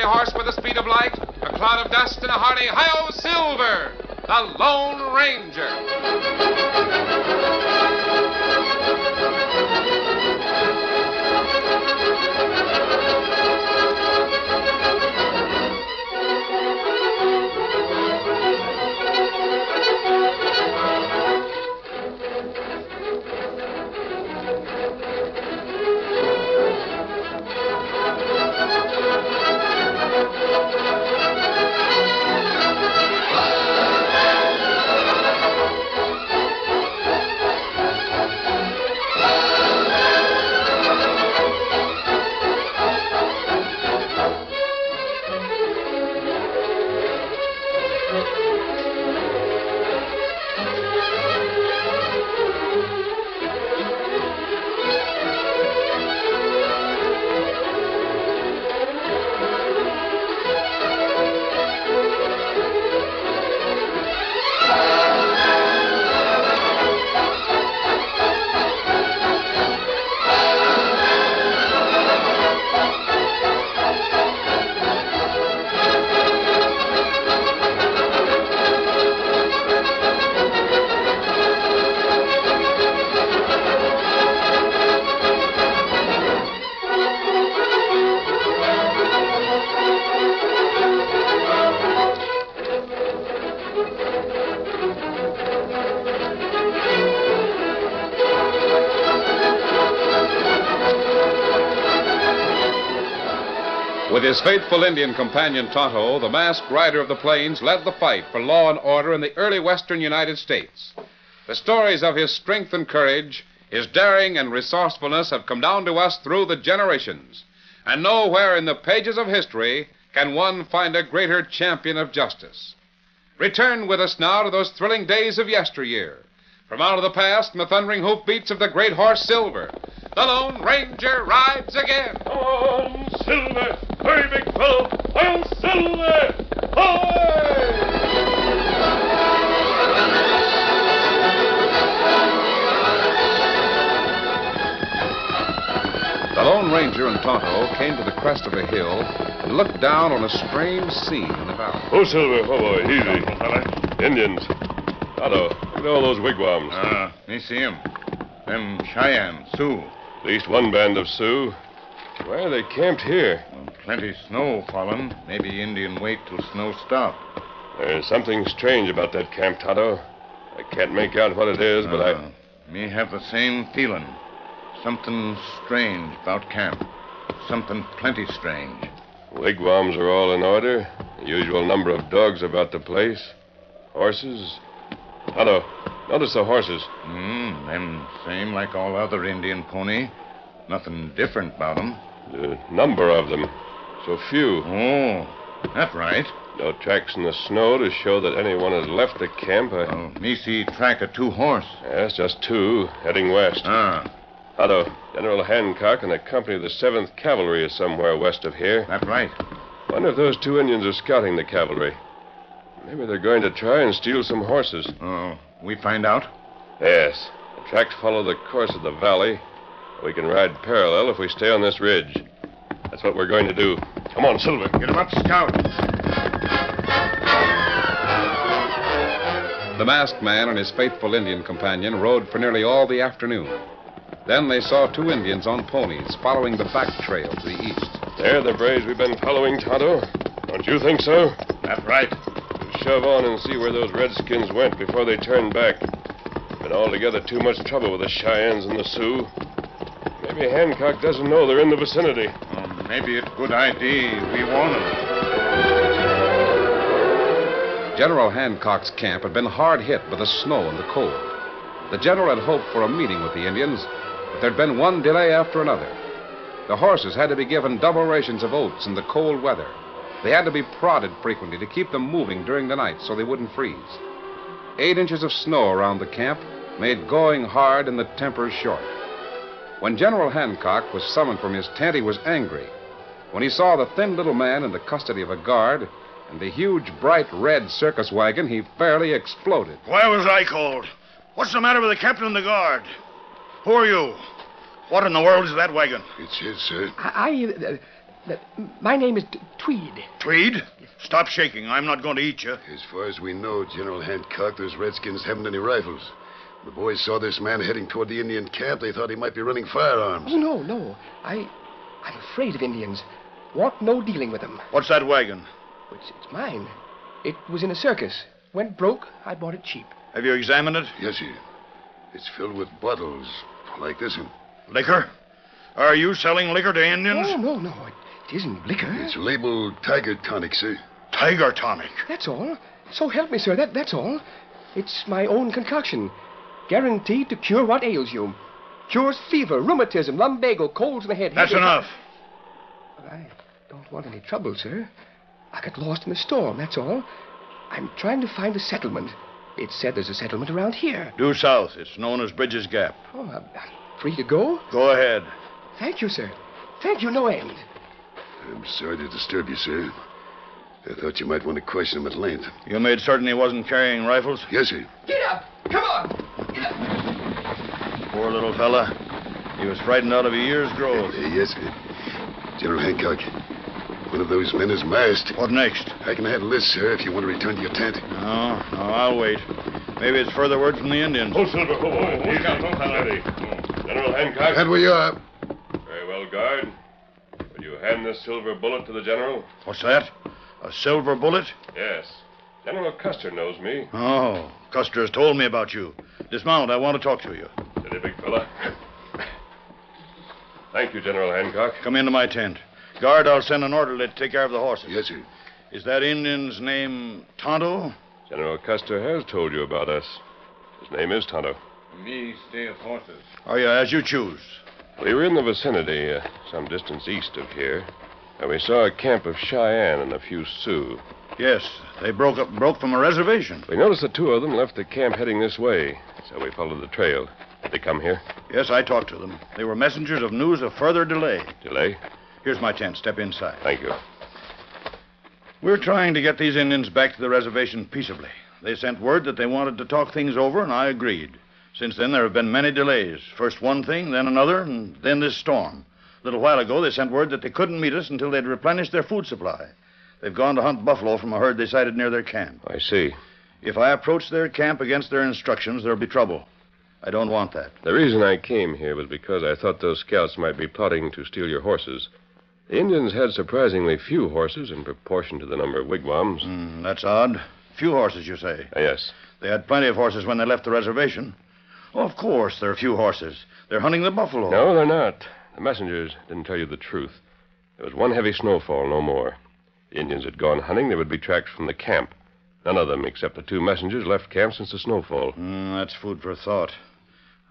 horse with the speed of light, a cloud of dust, and a hearty "Hi-Yo, Silver!" The Lone Ranger. With his faithful Indian companion Tonto, the masked rider of the plains led the fight for law and order in the early western United States. The stories of his strength and courage, his daring and resourcefulness have come down to us through the generations. And nowhere in the pages of history can one find a greater champion of justice. Return with us now to those thrilling days of yesteryear. From out of the past and the thundering hoofbeats of the great horse Silver, the Lone Ranger rides again. Come on, Silver! Hurry, big fellow! I'll Silver! Hi! The Lone Ranger and Tonto came to the crest of a hill and looked down on a strange scene in the valley. Oh, Silver, oh, boy, easy. Indians. Tonto, look at all those wigwams. Me see 'em. Them Cheyenne, Sioux. At least one band of Sioux. Why are they camped here? Plenty snow fallen. Maybe Indian wait till snow stop. There's something strange about that camp, Tonto. I can't make out what it is, but Me have the same feeling. Something strange about camp. Something plenty strange. Wigwams are all in order. The usual number of dogs about the place. Horses. Tonto, notice the horses. Them same like all other Indian pony. Nothing different about 'em. The number of them. So few. Oh, that's right. No tracks in the snow to show that anyone has left the camp. Me see track of 2 horse. Yes, just 2, heading west. Tonto, General Hancock and a company of the 7th Cavalry is somewhere west of here. That's right. Wonder if those 2 Indians are scouting the cavalry. Maybe they're going to try and steal some horses. We find out? Yes. The tracks follow the course of the valley. We can ride parallel if we stay on this ridge. That's what we're going to do. Come on, Silver. Get 'em up, Scout. The masked man and his faithful Indian companion rode for nearly all the afternoon. Then they saw 2 Indians on ponies following the back trail to the east. They're the braves we've been following, Tonto. Don't you think so? That's right. We'll shove on and see where those redskins went before they turned back. Been altogether too much trouble with the Cheyennes and the Sioux. Maybe Hancock doesn't know they're in the vicinity. Maybe it's a good idea we warn them. General Hancock's camp had been hard hit by the snow and the cold. The general had hoped for a meeting with the Indians, but there'd been one delay after another. The horses had to be given double rations of oats in the cold weather. They had to be prodded frequently to keep them moving during the night so they wouldn't freeze. 8 inches of snow around the camp made going hard and the tempers short. When General Hancock was summoned from his tent, he was angry. When he saw the thin little man in the custody of a guard and the huge, bright red circus wagon, he fairly exploded. Why was I called? What's the matter with the captain and the guard? Who are you? What in the world is that wagon? It's his, sir. My name is Tweed. Tweed? Stop shaking. I'm not going to eat you. As far as we know, General Hancock, those redskins haven't any rifles. The boys saw this man heading toward the Indian camp. They thought he might be running firearms. Oh, no. I'm afraid of Indians. Want no dealing with them. What's that wagon? It's mine. It was in a circus. Went broke. I bought it cheap. Have you examined it? Yes, sir. It's filled with bottles like this one. Liquor? Are you selling liquor to Indians? Oh, no. It isn't liquor. It's labeled Tiger Tonic, sir. Tiger tonic. That's all. So help me, sir. That's all. It's my own concoction. Guaranteed to cure what ails you. Cures fever, rheumatism, lumbago, colds in the head. That's headache. enough. I don't want any trouble, sir. I got lost in the storm, that's all. I'm trying to find a settlement. It's said there's a settlement around here. Due south. It's known as Bridges Gap. Oh, I'm free to go? Go ahead. Thank you, sir. Thank you, no end. I'm sorry to disturb you, sir. I thought you might want to question him at length. You made certain he wasn't carrying rifles? Yes, sir. Get up! Come on! Get up! Poor little fella. He was frightened out of a year's growth. Yes, sir. General Hancock, one of those men is masked. What next? I can handle this, sir, if you want to return to your tent. No, I'll wait. Maybe it's further word from the Indians. Oh, Silver. Steady. General Hancock. And we are. Very well, guard. Will you hand this silver bullet to the general? What's that? A silver bullet? Yes. General Custer knows me. Oh, Custer has told me about you. Dismount. I want to talk to you. Steady, big fella. Thank you, General Hancock. Come into my tent. Guard, I'll send an orderly to take care of the horses. Yes, sir. Is that Indian's name Tonto? General Custer has told you about us. His name is Tonto. Me stay of horses. Oh, yeah, as you choose. We were in the vicinity, some distance east of here, and we saw a camp of Cheyenne and a few Sioux. Yes, they broke from a reservation. We noticed the two of them left the camp heading this way, so we followed the trail. Did they come here? Yes, I talked to them. They were messengers of news of further delay. Delay? Here's my tent. Step inside. Thank you. We're trying to get these Indians back to the reservation peaceably. They sent word that they wanted to talk things over, and I agreed. Since then, there have been many delays. First one thing, then another, and then this storm. A little while ago, they sent word that they couldn't meet us until they'd replenished their food supply. They've gone to hunt buffalo from a herd they sighted near their camp. I see. If I approach their camp against their instructions, there'll be trouble. I don't want that. The reason I came here was because I thought those scouts might be plotting to steal your horses. The Indians had surprisingly few horses in proportion to the number of wigwams. That's odd. Few horses, you say? Yes. They had plenty of horses when they left the reservation. Oh, of course, there are few horses. They're hunting the buffalo. No, they're not. The messengers didn't tell you the truth. There was one heavy snowfall, no more. The Indians had gone hunting. There would be tracks from the camp. None of them, except the two messengers, left camp since the snowfall. That's food for thought.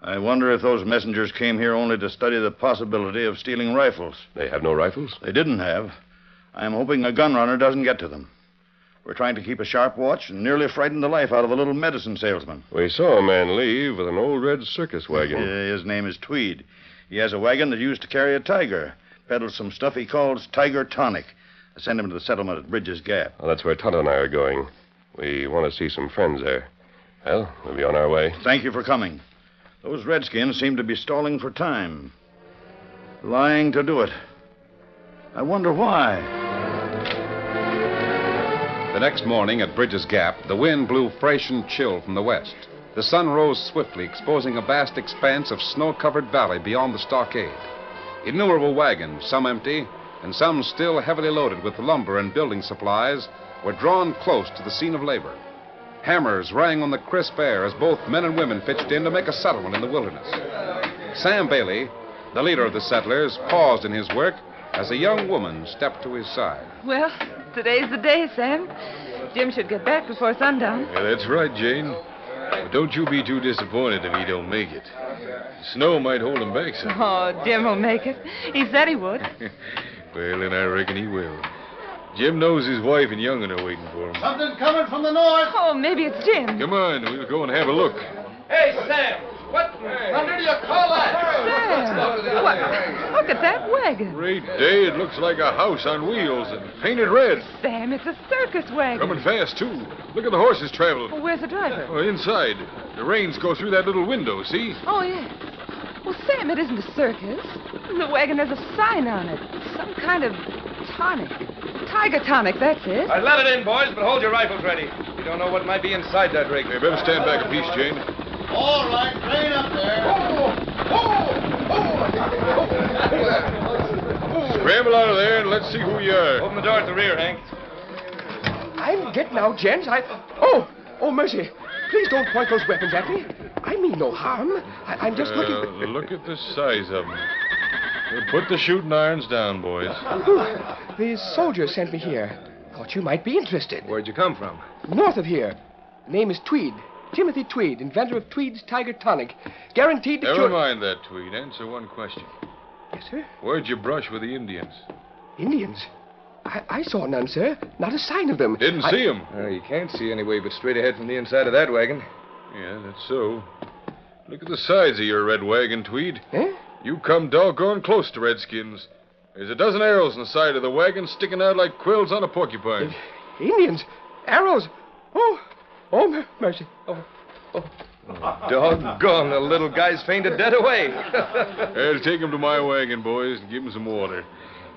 I wonder if those messengers came here only to study the possibility of stealing rifles. They have no rifles? They didn't have. I'm hoping a gun runner doesn't get to them. We're trying to keep a sharp watch and nearly frightened the life out of a little medicine salesman. We saw a man leave with an old red circus wagon. His name is Tweed. He has a wagon that used to carry a tiger. Peddles some stuff he calls Tiger Tonic. I sent him to the settlement at Bridges Gap. Well, that's where Tonto and I are going. We want to see some friends there. Well, we'll be on our way. Thank you for coming. Those redskins seem to be stalling for time. Lying to do it. I wonder why. The next morning at Bridges Gap, the wind blew fresh and chill from the west. The sun rose swiftly, exposing a vast expanse of snow-covered valley beyond the stockade. Innumerable wagons, some empty, and some still heavily loaded with lumber and building supplies, were drawn close to the scene of labor. Hammers rang on the crisp air as both men and women pitched in to make a settlement in the wilderness. Sam Bailey, the leader of the settlers, paused in his work as a young woman stepped to his side. Well, today's the day, Sam. Jim should get back before sundown. Yeah, that's right, Jane. But don't you be too disappointed if he don't make it. The snow might hold him back some. Oh, Jim will make it. He said he would. Well, then I reckon he will. Jim knows his wife and young'un are waiting for him. Something coming from the north. Oh, maybe it's Jim. Come on, we'll go and have a look. Hey, Sam. What thunder do you call that? Sam, what? Look at that wagon. Great day. It looks like a house on wheels and painted red. Sam, it's a circus wagon. Coming fast, too. Look at the horses travel. Well, where's the driver? Oh, inside. The reins go through that little window, see? Oh, yeah. Well, Sam, it isn't a circus. The wagon has a sign on it. Some kind of Tonic. Tiger tonic, that's it. Let it in, boys, but hold your rifles ready. You don't know what might be inside that rig. You better stand back a piece, Jane. All right, train up there. Scramble out of there and let's see who you are. Open the door at the rear, Hank. I'm getting out, gents. Oh, mercy. Please don't point those weapons at me. I mean no harm. I'm just looking... Look at the size of them. Put the shooting irons down, boys. The soldier sent me here. Thought you might be interested. Where'd you come from? North of here. Name is Tweed. Timothy Tweed, inventor of Tweed's Tiger Tonic. Guaranteed to Never mind that, Tweed. Answer one question. Yes, sir? Where'd you brush with the Indians? Indians? I saw none, sir. Not a sign of them. Didn't see them. You can't see any way but straight ahead from the inside of that wagon. Yeah, that's so. Look at the size of your red wagon, Tweed. Eh? You come doggone close to Redskins. There's a dozen arrows in the side of the wagon sticking out like quills on a porcupine. Indians? Arrows? Oh, mercy. Doggone, the little guy's fainted dead away. I'll take him to my wagon, boys, and give him some water.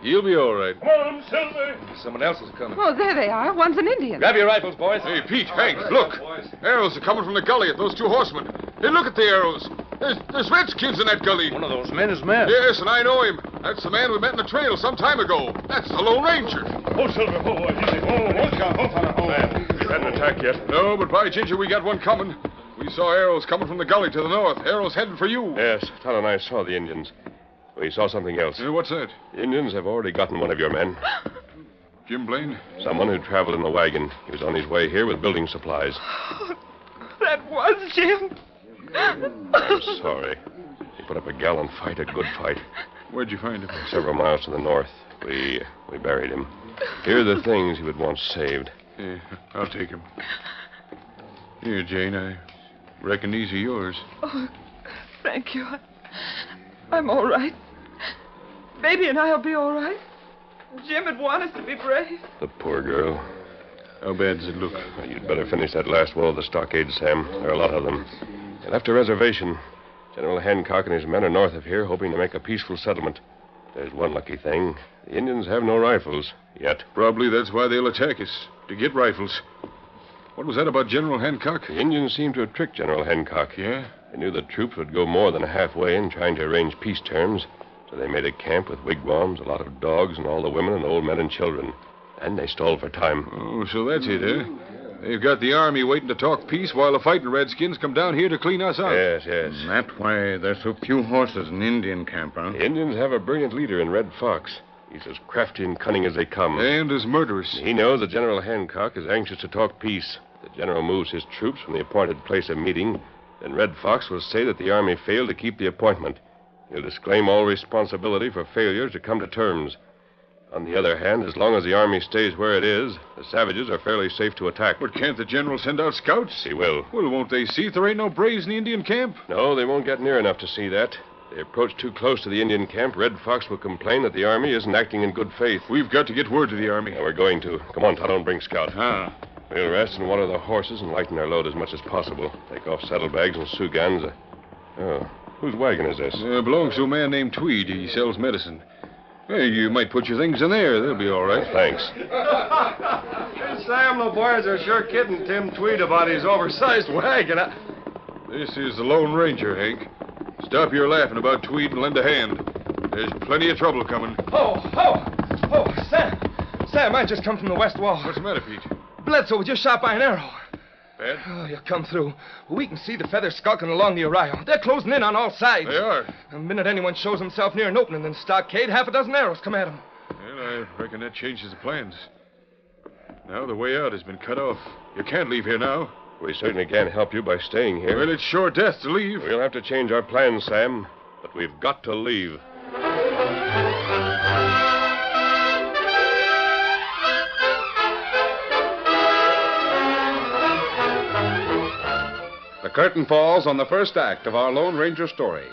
He'll be all right. Come on, Silver. Someone else is coming. Oh, there they are. One's an Indian. Grab your rifles, boys. Hey, Pete, Hank, look. Arrows are coming from the gully at those two horsemen. Hey, look at the arrows. There's Redskins in that gully. One of those men is mad. Yes, and I know him. That's the man we met in the trail some time ago. That's the Lone Ranger. Oh, Silver, easy. You hadn't attacked yet. No, but by ginger, we got one coming. We saw arrows coming from the gully to the north. Arrows headed for you. Yes, Todd and I saw the Indians. We saw something else. What's that? The Indians have already gotten one of your men. Jim Blaine? Someone who traveled in the wagon. He was on his way here with building supplies. That was Jim. I'm sorry. He put up a gallant fight, a good fight. Where'd you find him? Several miles to the north. We buried him. Here are the things he would want saved. Yeah, I'll take him. Here, Jane, I reckon these are yours. Oh, thank you. I'm all right. Baby and I'll be all right. Jim would want us to be brave. The poor girl. How bad does it look? Well, you'd better finish that last wall of the stockade, Sam. There are a lot of them. They left a reservation. General Hancock and his men are north of here, hoping to make a peaceful settlement. There's one lucky thing. The Indians have no rifles, yet. Probably that's why they'll attack us, to get rifles. What was that about General Hancock? The Indians seem to have tricked General Hancock. Yeah? They knew the troops would go more than halfway in trying to arrange peace terms, so they made a camp with wigwams, a lot of dogs, and all the women and old men and children. And they stalled for time. Oh, so that's it, eh? They've got the army waiting to talk peace while the fighting Redskins come down here to clean us out. Yes. And that's why there's so few horses in Indian camp, huh? The Indians have a brilliant leader in Red Fox. He's as crafty and cunning as they come. And as murderous. He knows that General Hancock is anxious to talk peace. The general moves his troops from the appointed place of meeting. Then Red Fox will say that the army failed to keep the appointment. He'll disclaim all responsibility for failure to come to terms. On the other hand, as long as the army stays where it is, the savages are fairly safe to attack. But can't the general send out scouts? He will. Well, won't they see if there ain't no braves in the Indian camp? No, they won't get near enough to see that. If they approach too close to the Indian camp, Red Fox will complain that the army isn't acting in good faith. We've got to get word to the army. Yeah, we're going to. Come on, Tonto, and bring Scout. Ah. We'll rest and water the horses and lighten our load as much as possible. Take off saddlebags and sugans. Whose wagon is this? Belongs to a man named Tweed. He sells medicine. Hey, you might put your things in there. They'll be all right. Thanks. Hey, Sam, the boys are sure kidding Tim Tweed about his oversized wagon. This is the Lone Ranger, Hank. Stop your laughing about Tweed and lend a hand. There's plenty of trouble coming. Oh, Sam. Sam, I just come from the west wall. What's the matter, Pete? Bledsoe was just shot by an arrow. Bad? Oh, you come through. We can see the feathers skulking along the arroyo. They're closing in on all sides. They are. The minute anyone shows himself near an opening in the stockade, half a dozen arrows come at him. Well, I reckon that changes the plans. Now the way out has been cut off. You can't leave here now. We certainly can't help you by staying here. Well, it's sure death to leave. We'll have to change our plans, Sam, but we've got to leave. The curtain falls on the first act of our Lone Ranger story.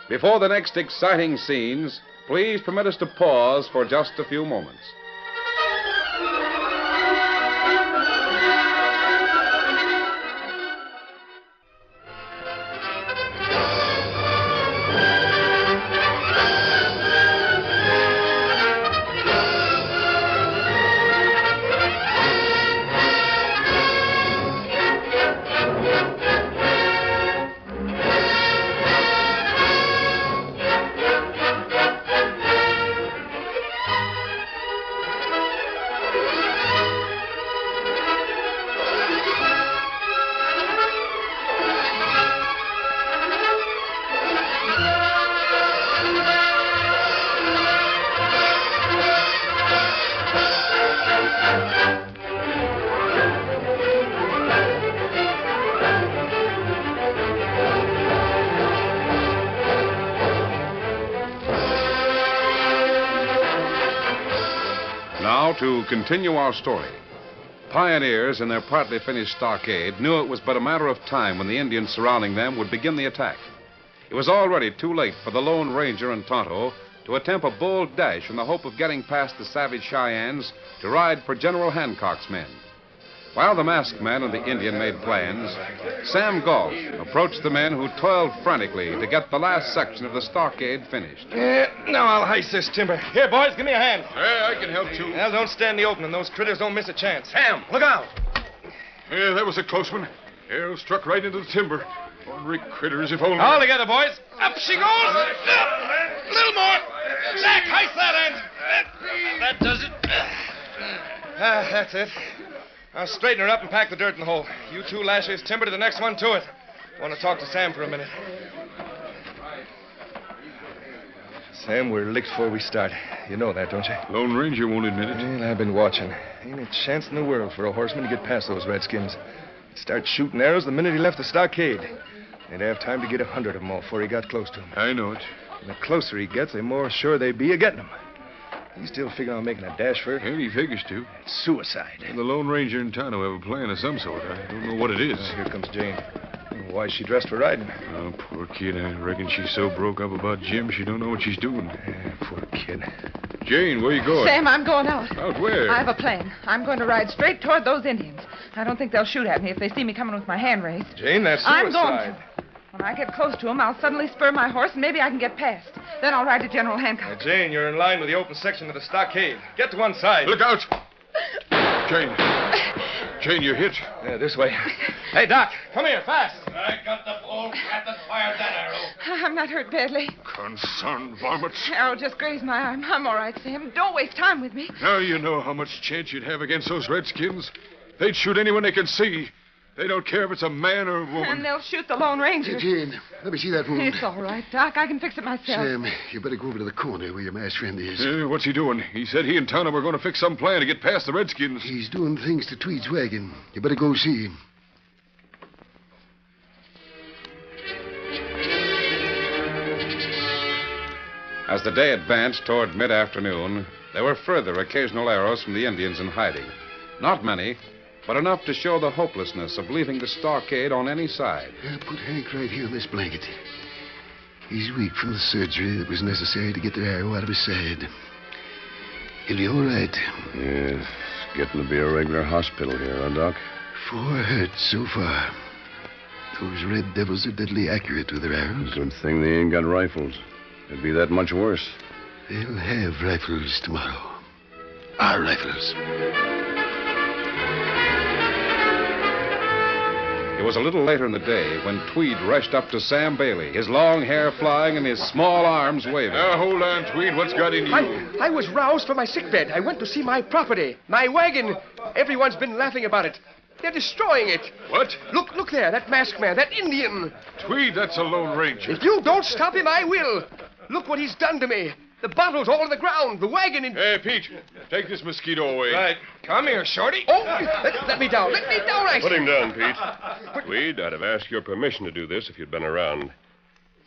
Before the next exciting scenes, please permit us to pause for just a few moments. Now, to continue our story. Pioneers in their partly finished stockade knew it was but a matter of time when the Indians surrounding them would begin the attack. It was already too late for the Lone Ranger and Tonto to attempt a bold dash in the hope of getting past the savage Cheyennes to ride for General Hancock's men. While the masked man and the Indian made plans, Sam Goff approached the men who toiled frantically to get the last section of the stockade finished. Now I'll heist this timber. Here, boys, give me a hand. Hey, I can help too. Well, don't stand in the opening. Those critters don't miss a chance. Sam, look out. Yeah, that was a close one. Arrow struck right into the timber. Ornery critters, if only. All together, boys. Up she goes. A little more. Jack, heist that end. That does it. That's it. I'll straighten her up and pack the dirt in the hole. You two lash his timber to the next one to it. I want to talk to Sam for a minute. Sam, we're licked before we start. You know that, don't you? Lone Ranger won't admit it. Well, I've been watching. Ain't a chance in the world for a horseman to get past those redskins. He'd start shooting arrows the minute he left the stockade. They'd have time to get 100 of them off before he got close to them. I know it. And the closer he gets, the more sure they be of getting him. He's still figuring on making a dash for it. And he figures to. It's suicide. The Lone Ranger and Tonto have a plan of some sort. I don't know what it is. Here comes Jane. Why is she dressed for riding? Oh, poor kid. I reckon she's so broke up about Jim she don't know what she's doing. Poor kid. Jane, where you going? Sam, I'm going out. Out where? I have a plan. I'm going to ride straight toward those Indians. I don't think they'll shoot at me if they see me coming with my hand raised. Jane, that's suicide. I'm going to. When I get close to him, I'll suddenly spur my horse and maybe I can get past. Then I'll ride to General Hancock. Now, Jane, you're in line with the open section of the stockade. Get to one side. Look out! Jane. Jane, you're hit. Yeah, this way. Hey, Doc, come here, fast. I got the bull that fired that arrow. I'm not hurt badly. Concerned varmints. Arrow just grazed my arm. I'm all right, Sam. Don't waste time with me. Now you know how much chance you'd have against those redskins. They'd shoot anyone they can see. They don't care if it's a man or a woman. And they'll shoot the Lone Ranger. Hey, Jane, let me see that wound. It's all right, Doc. I can fix it myself. Sam, you better go over to the corner where your masked friend is. What's he doing? He said he and Tonto were going to fix some plan to get past the redskins. He's doing things to Tweed's wagon. You better go see him. As the day advanced toward mid-afternoon, there were further occasional arrows from the Indians in hiding. Not many, but enough to show the hopelessness of leaving the stockade on any side. Put Hank right here on this blanket. He's weak from the surgery that was necessary to get the arrow out of his side. He'll be all right. Yes, getting to be a regular hospital here, huh, Doc? 4 hurts so far. Those red devils are deadly accurate with their arrows. Good thing they ain't got rifles. It'd be that much worse. They'll have rifles tomorrow. Our rifles. It was a little later in the day when Tweed rushed up to Sam Bailey, his long hair flying and his small arms waving. Now, hold on, Tweed. What's got into you? I was roused from my sickbed. I went to see my property, my wagon. Everyone's been laughing about it. They're destroying it. What? Look there, that masked man, that Indian. Tweed, that's a Lone Ranger. If you don't stop him, I will. Look what he's done to me. The bottles all on the ground, the wagon in... Hey, Pete, take this mosquito away. Right. Come here, Shorty. Oh, let me down. Let me down, I Put him down, Pete. Tweed, I'd have asked your permission to do this if you'd been around.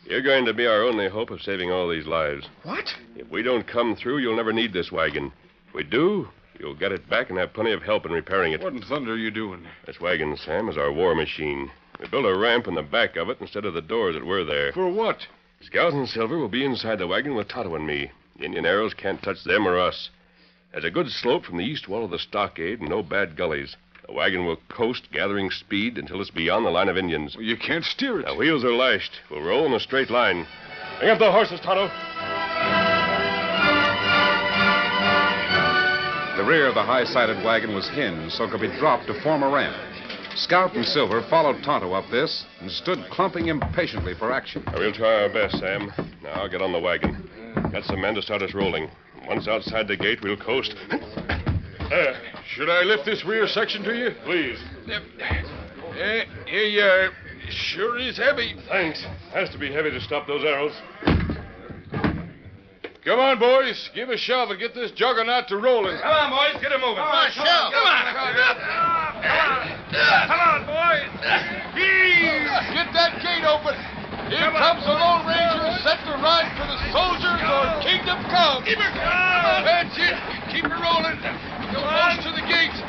You're going to be our only hope of saving all these lives. What? If we don't come through, you'll never need this wagon. If we do, you'll get it back and have plenty of help in repairing it. What in thunder are you doing? This wagon, Sam, is our war machine. We built a ramp in the back of it instead of the doors that were there. For what? Scout and Silver will be inside the wagon with Tonto and me. The Indian arrows can't touch them or us. There's a good slope from the east wall of the stockade and no bad gullies. The wagon will coast, gathering speed until it's beyond the line of Indians. Well, you can't steer it. The wheels are lashed. We'll roll in a straight line. Bring up the horses, Tonto. The rear of the high-sided wagon was hinged so it could be dropped to form a ramp. Scout and Silver followed Tonto up this and stood clumping impatiently for action. We'll try our best, Sam. Now, I'll get on the wagon. Get some men to start us rolling. Once outside the gate, we'll coast. Should I lift this rear section to you? Please. Here you are. Sure is heavy. Thanks. Has to be heavy to stop those arrows. Come on, boys. Give a shove and get this juggernaut to rolling. Come on, boys. Get it moving. Come on, shove. Come on. Come on, boys. Get that gate open. Here comes the Lone Ranger set to ride for the soldiers or kingdom come. Keep her. That's it. Keep her rolling.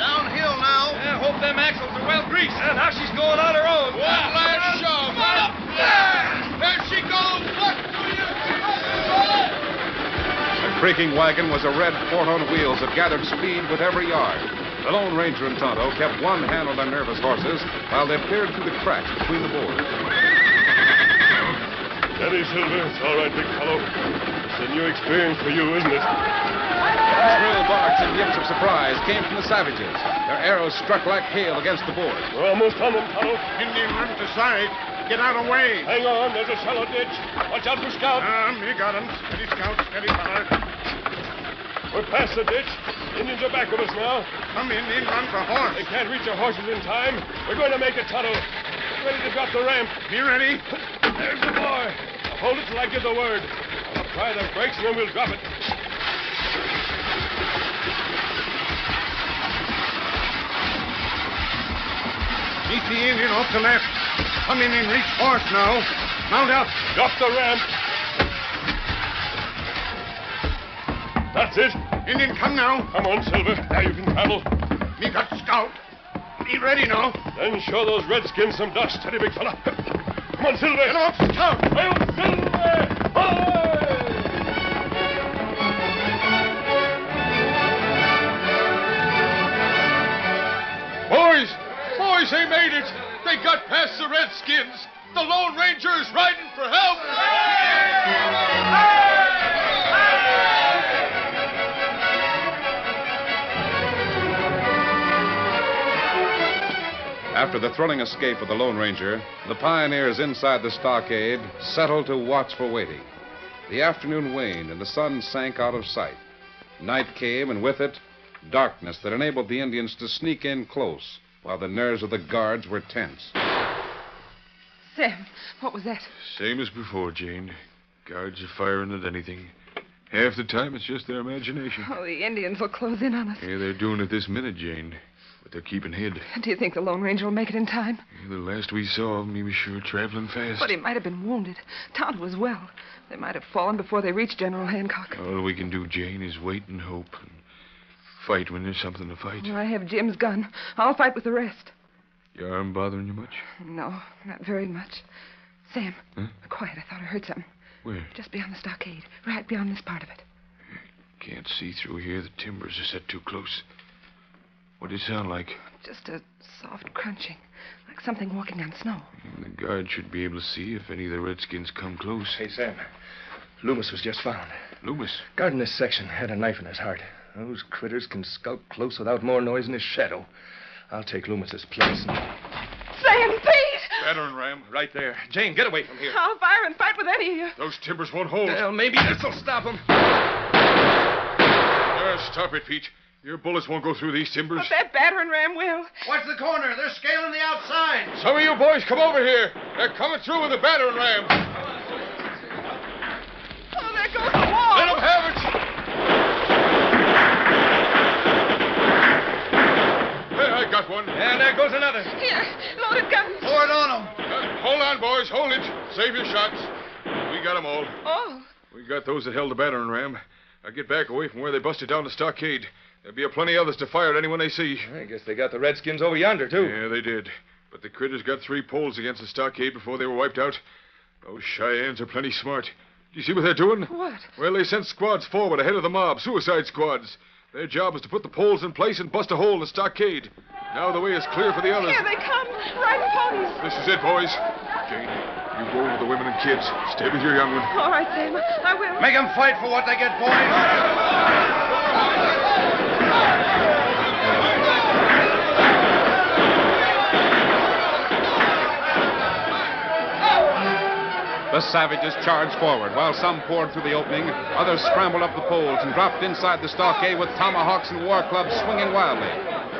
Downhill now. I hope them axles are well greased. And now she's going on her own. One last shove. There she goes. Look. The creaking wagon was a red fort on wheels that gathered speed with every yard. The Lone Ranger and Tonto kept one hand on their nervous horses while they peered through the cracks between the boards. Steady, Silver. It's all right, big fellow. It's a new experience for you, isn't it? Shrill barks and yips of surprise came from the savages. Their arrows struck like hail against the board. We're almost on them, Tonto. Indian run to side. Get out of the way. Hang on. There's a shallow ditch. Watch out for Scout. Me got him. Steady, Scout. Steady, fella. We're past the ditch. Indians are back with us now. Come, Indian, run for horse. They can't reach their horses in time. We're going to make it, Tonto. Ready to drop the ramp. You ready? There's the boy. Now hold it till I give the word. I'll apply the brakes and then we'll drop it. Meet the Indian off the left. Come in and reach horse now. Mount up. Drop the ramp. That's it. Indian, come now. Come on, Silver. Now you can travel. Me got Scout. Be ready now. Then show those redskins some dust. Steady, big fella. Come on, Silver. Get off, Scout. Well, Silver! Boys, they made it. They got past the Redskins. The Lone Ranger's riding for help. After the thrilling escape of the Lone Ranger, the pioneers inside the stockade settled to watchful waiting. The afternoon waned and the sun sank out of sight. Night came, and with it, darkness that enabled the Indians to sneak in close while the nerves of the guards were tense. Sam, what was that? Same as before, Jane. Guards are firing at anything. Half the time, it's just their imagination. Oh, the Indians will close in on us. Yeah, they're doing it this minute, Jane. But they're keeping hid. Do you think the Lone Ranger will make it in time? Yeah, the last we saw of him, he was sure traveling fast. But he might have been wounded. Tonto was well. They might have fallen before they reached General Hancock. All we can do, Jane, is wait and hope. And fight when there's something to fight. I have Jim's gun. I'll fight with the rest. Your arm bothering you much? No, not very much. Sam, Huh? quiet. I thought I heard something. Where? Just beyond the stockade. Right beyond this part of it. Can't see through here. The timbers are set too close. What did it sound like? Just a soft crunching. Like something walking on snow. The guard should be able to see if any of the redskins come close. Hey, Sam. Loomis was just found. Loomis? Guard in this section had a knife in his heart. Those critters can skulk close without more noise than his shadow. I'll take Loomis's place. Sam, Pete! Battering ram, right there. Jane, get away from here. I'll fire and fight with any of you. Those timbers won't hold. Well, maybe this'll stop him. Stop it, Pete. Your bullets won't go through these timbers. But that battering ram will. Watch the corner. They're scaling the outside. Some of you boys come over here. They're coming through with the battering ram. Oh, there goes the wall. Let them have it. Hey, I got one. And there goes another. Here, loaded guns. Pour it on them. Hold on, boys. Hold it. Save your shots. We got them all. Oh. We got those that held the battering ram. Now get back away from where they busted down the stockade. There'll be plenty others to fire at anyone they see. I guess they got the Redskins over yonder, too. Yeah, they did. But the critters got 3 poles against the stockade before they were wiped out. Those Cheyennes are plenty smart. Do you see what they're doing? What? Well, they sent squads forward ahead of the mob, suicide squads. Their job is to put the poles in place and bust a hole in the stockade. Now the way is clear for the others. Here they come, riding ponies. This is it, boys. Jane, you go with the women and kids. Stay with your young one. All right, Sam, I will. Make them fight for what they get, boys. The savages charged forward. While some poured through the opening, others scrambled up the poles and dropped inside the stockade with tomahawks and war clubs swinging wildly.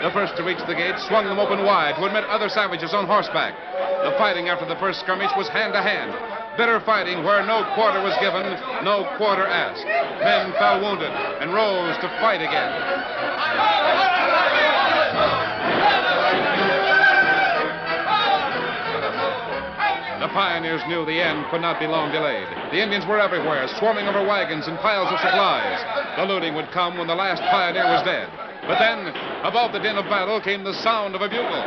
The first to reach the gate swung them open wide to admit other savages on horseback. The fighting after the first skirmish was hand to hand. Bitter fighting where no quarter was given, no quarter asked. Men fell wounded and rose to fight again. The pioneers knew the end could not be long delayed. The Indians were everywhere, swarming over wagons and piles of supplies. The looting would come when the last pioneer was dead. But then, above the din of battle, came the sound of a bugle.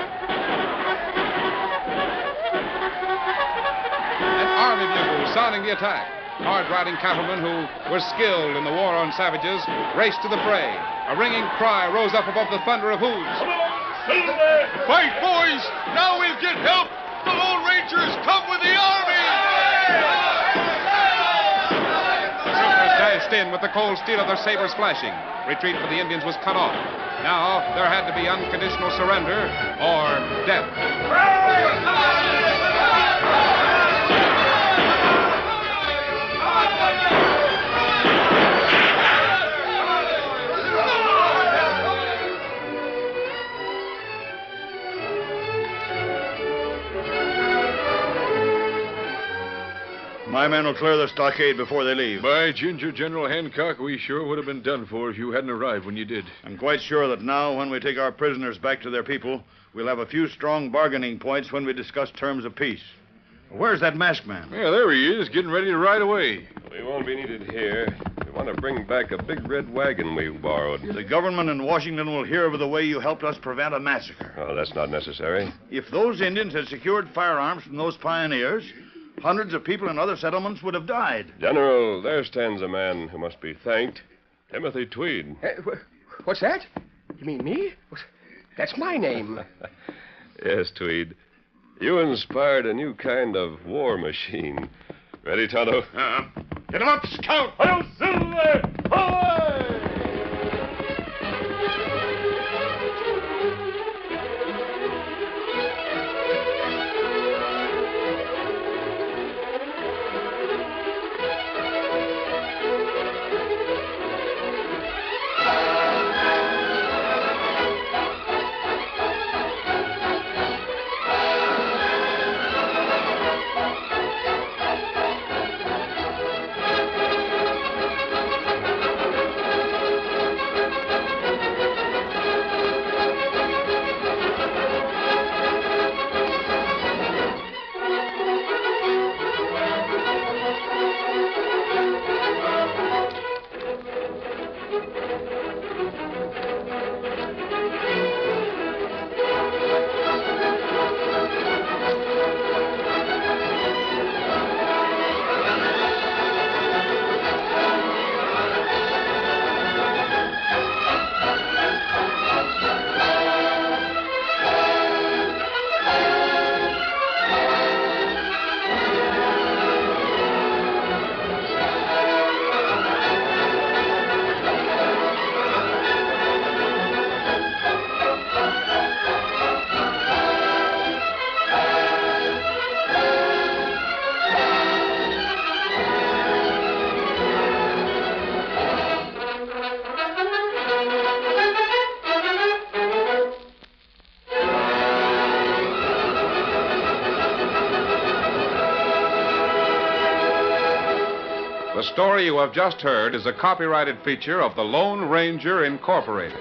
An army bugle sounding the attack. Hard-riding cattlemen who were skilled in the war on savages raced to the fray. A ringing cry rose up above the thunder of hoofs. Fight, boys! Now we'll get help! The Lone Rangers come with the army! Troopers dashed in with the cold steel of their sabers flashing. Retreat for the Indians was cut off. Now there had to be unconditional surrender or death. My men will clear the stockade before they leave. By ginger, General Hancock, we sure would have been done for if you hadn't arrived when you did. I'm quite sure that now, when we take our prisoners back to their people, we'll have a few strong bargaining points when we discuss terms of peace. Where's that masked man? Yeah, there he is, getting ready to ride away. We won't be needed here. We want to bring back a big red wagon we borrowed. The government in Washington will hear of the way you helped us prevent a massacre. Oh, that's not necessary. If those Indians had secured firearms from those pioneers, hundreds of people in other settlements would have died. General, there stands a man who must be thanked. Timothy Tweed. What's that? You mean me? That's my name. Yes, Tweed. You inspired a new kind of war machine. Ready, Tonto? Get him up, Scout! Hail Silver! Away! The story you have just heard is a copyrighted feature of the Lone Ranger Incorporated.